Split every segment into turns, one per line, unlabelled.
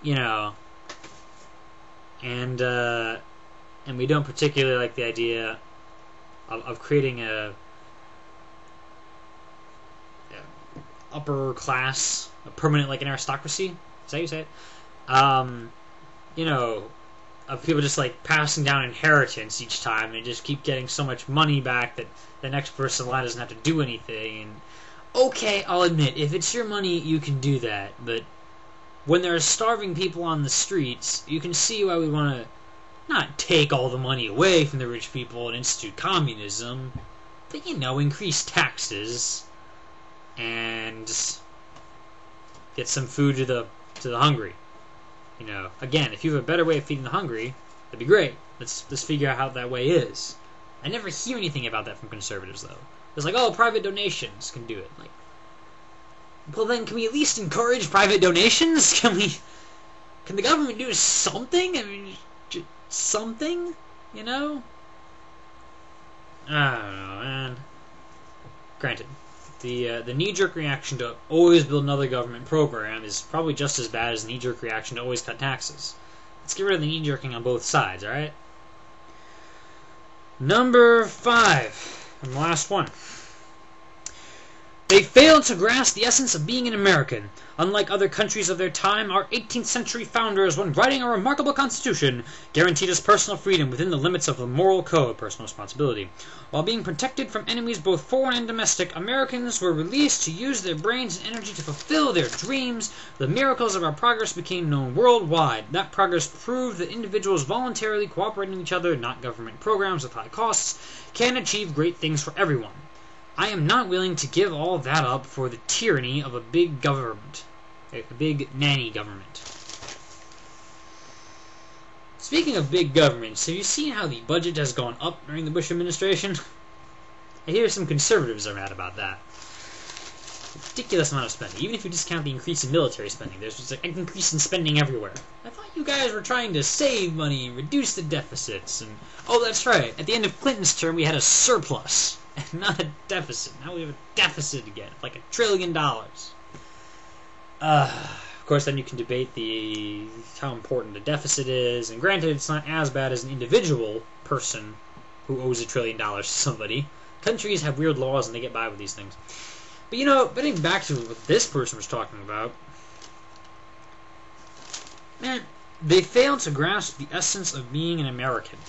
you know, and we don't particularly like the idea of creating a upper class, a permanent, like an aristocracy. Is that how you say it? You know, of people just like passing down inheritance each time and just keep getting so much money back that the next person in line doesn't have to do anything. And okay, I'll admit, if it's your money, you can do that. But when there are starving people on the streets, you can see why we want to not take all the money away from the rich people and institute communism, but, you know, increase taxes and get some food to the hungry. You know, again, if you have a better way of feeding the hungry, that'd be great. Let's figure out how that way is. I never hear anything about that from conservatives, though. It's like, oh, private donations can do it. Like, well, then, can we at least encourage private donations? Can the government do something? I mean, something, you know? I don't know, man. Granted, the knee-jerk reaction to always build another government program is probably just as bad as the knee-jerk reaction to always cut taxes. Let's get rid of the knee-jerking on both sides, alright? Number 5, and the last one. They failed to grasp the essence of being an American. Unlike other countries of their time, our 18th century founders, when writing our remarkable Constitution, guaranteed us personal freedom within the limits of the moral code, personal responsibility. While being protected from enemies both foreign and domestic, Americans were released to use their brains and energy to fulfill their dreams. The miracles of our progress became known worldwide. That progress proved that individuals voluntarily cooperating with each other, not government programs with high costs, can achieve great things for everyone. I am not willing to give all that up for the tyranny of a big government. A big nanny government. Speaking of big governments, have you seen how the budget has gone up during the Bush administration? I hear some conservatives are mad about that. Ridiculous amount of spending. Even if you discount the increase in military spending, there's just an increase in spending everywhere. I thought you guys were trying to save money and reduce the deficits. And oh, that's right. At the end of Clinton's term, we had a surplus. Not a deficit. Now we have a deficit again, like $1 trillion. Of course, then you can debate how important the deficit is, and granted, it's not as bad as an individual person who owes $1 trillion to somebody. Countries have weird laws, and they get by with these things. But, you know, getting back to what this person was talking about, man, they failed to grasp the essence of being an American.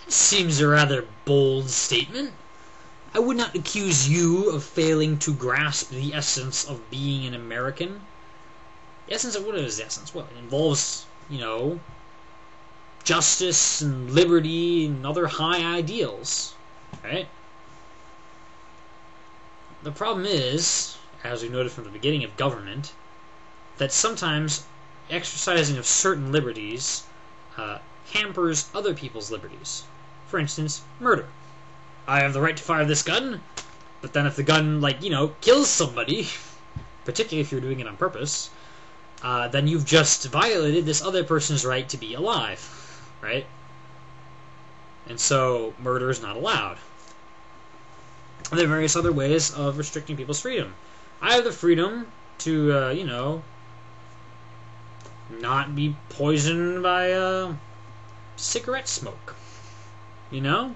Seems a rather bold statement. I would not accuse you of failing to grasp the essence of being an American. The essence of what is the essence? Well, it involves, you know, justice and liberty and other high ideals, right? The problem is, as we noted from the beginning of government, that sometimes exercising of certain liberties hampers other people's liberties. For instance, murder. I have the right to fire this gun, but then if the gun, like, you know, kills somebody, particularly if you're doing it on purpose, then you've just violated this other person's right to be alive, right? And so, murder is not allowed. And there are various other ways of restricting people's freedom. I have the freedom to, you know, not be poisoned by, cigarette smoke. You know?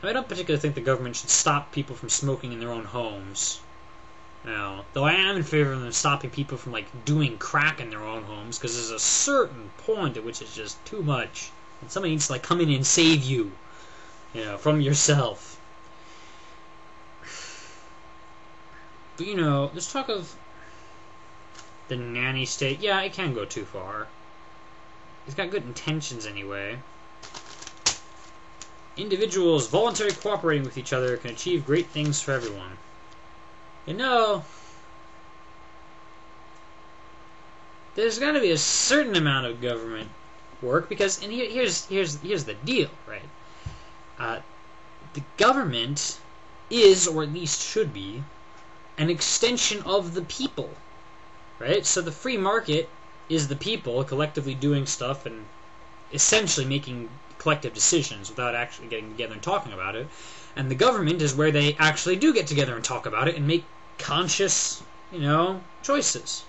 I don't particularly think the government should stop people from smoking in their own homes. Now, though I am in favor of them stopping people from, like, doing crack in their own homes, because there's a certain point at which it's just too much. And somebody needs to, like, come in and save you, you know, from yourself. But, you know, let's talk of the nanny state. Yeah, it can go too far. It's got good intentions anyway. Individuals voluntarily cooperating with each other can achieve great things for everyone. You know, there's got to be a certain amount of government work because, and here's the deal, right? The government is, or at least should be, an extension of the people, right? So the free market is the people collectively doing stuff and essentially making collective decisions without actually getting together and talking about it. And the government is where they actually do get together and talk about it and make conscious choices.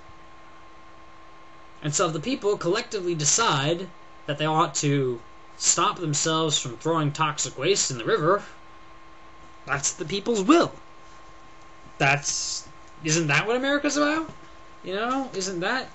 And so if the people collectively decide that they ought to stop themselves from throwing toxic waste in the river, that's the people's will. Isn't that what America's about? Isn't that